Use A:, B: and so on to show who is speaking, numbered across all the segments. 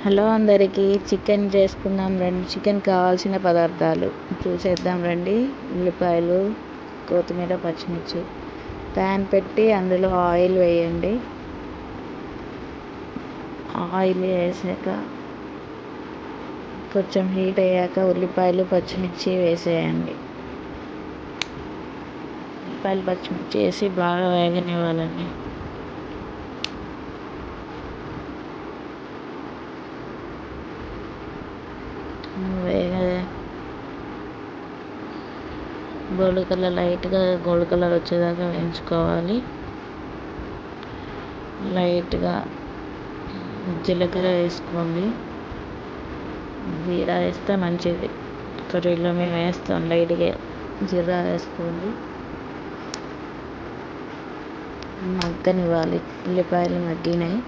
A: Hello అందరికీ, chicken చేసుకుందాం రండి. చికెన్ కావాల్సిన పదార్థాలు చూసేద్దాం రండి. ఉల్లిపాయలు, కొత్తిమీర, పచ్చిమిర్చి. ప్యాన్ పెట్టి అందులో ఆయిల్ వేయండి. ఆయిల్ వేసాక కొంచెం హీట్ అయ్యాక ఉల్లిపాయలు, పచ్చిమిర్చి వేసేయండి. ఉల్లిపాయలు, పచ్చిమిర్చి వేసి బాగా వేగనివ్వాలండి. లైట్గా గోల్డ్ కలర్ వచ్చేదాకా వేయించుకోవాలి. లైట్గా జీలకర్ర వేసుకోండి. జీరా వేస్తే మంచిది. కర్రీలో మేము వేస్తాం. లైట్గా జీరా వేసుకోండి. మగ్గనివ్వాలి. ఉల్లిపాయలు మగ్గినాయి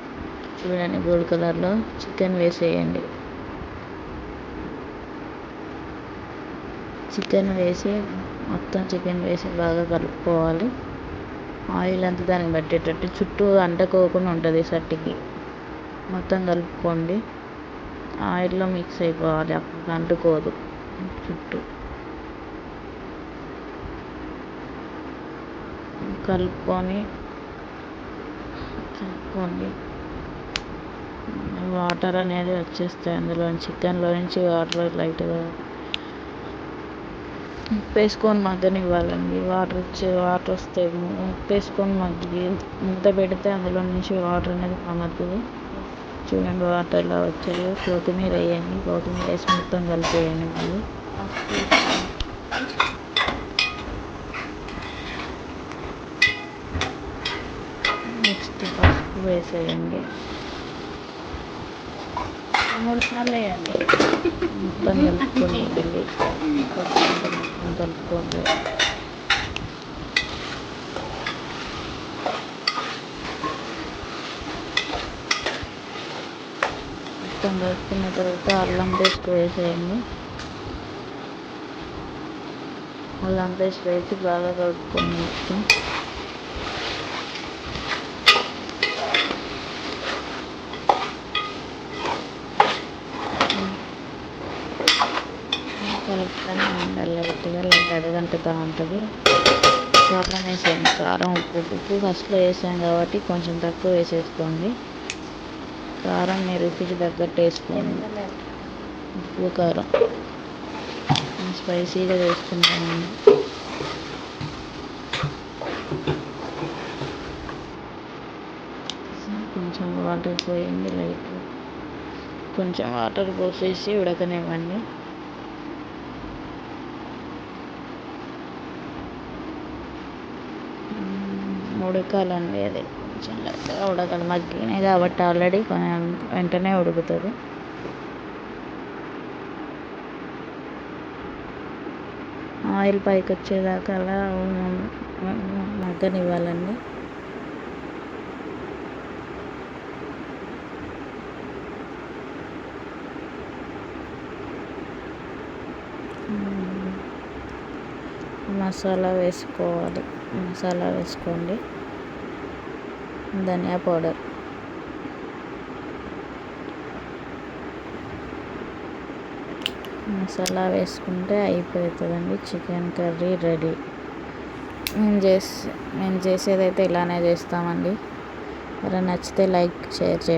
A: చూడండి, గోల్డ్ కలర్లో. చికెన్ వేసేయండి. చికెన్ వేసి బాగా కలుపుకోవాలి. ఆయిల్ అంతా దానికి పట్టేటట్టు చుట్టూ అంటుకోకుండా ఉంటుంది. సట్టికి మొత్తం కలుపుకోండి. ఆయిల్లో మిక్స్ అయిపోవాలి, అప్పుడు అంటుకోదు. చుట్టూ కలుపుకోండి. వాటర్ అనేది వచ్చేస్తాయి అందులో, చికెన్లో నుంచి వాటర్ లైట్గా ఉప్పు వేసుకొని మగ్గనివ్వాలండి. వాటర్ వస్తే ఉప్పు వేసుకొని మూత పెడితే అందులో నుంచి వాటర్ అనేది మగ్గుతుంది. చూడండి వాటర్ ఎలా వచ్చాయో. కొత్తిమీర వేయండి. కొత్తిమీర వేసి మొత్తం కలిపేయండి. మళ్ళీ నెక్స్ట్ పసుపు వేసేయండి. 3 సార్లు వేయండి. మొత్తం కలుపుకోండి. కలుపుకోండి. మొత్తం కలుపుకున్న తర్వాత అల్లం పేస్ట్ వేసేయండి. అల్లం పేస్ట్ వేసి బాగా కలుపుకోండి. మొత్తం కలుపుతూనే ఉండాలి. లైట్గా అడుగంటుతూ ఉంటుంది. కారం వేసేయండి. కారం, ఉప్పు ఫస్ట్లో వేసాం కాబట్టి కొంచెం తక్కువ వేసేసుకోండి. కారం మీ రుచికి తగ్గట్టు వేసుకోండి. ఉప్పు, కారం స్పైసీగా వేసుకుంటామండి. కొంచెం వాటర్ పోయండి. లైట్గా కొంచెం వాటర్ పోసేసి ఉడకనివ్వండి. ఉడకాలండి. అది కొంచెం లైట్గా ఉడకాలి. మగ్గినాయి కాబట్టి ఆల్రెడీ వెంటనే ఉడుకుతుంది. ఆయిల్ పైకి వచ్చేదాకా అలా మగ్గనివ్వాలండి. మసాలా వేసుకోండి. ధనియా పౌడర్, మసాలా వేసుకుంటే అయిపోతుందండి. Chicken curry ready. మేము చేసేదైతే ఇలానే చేస్తామండి. మరి నచ్చితే లైక్, షేర్ చేయండి.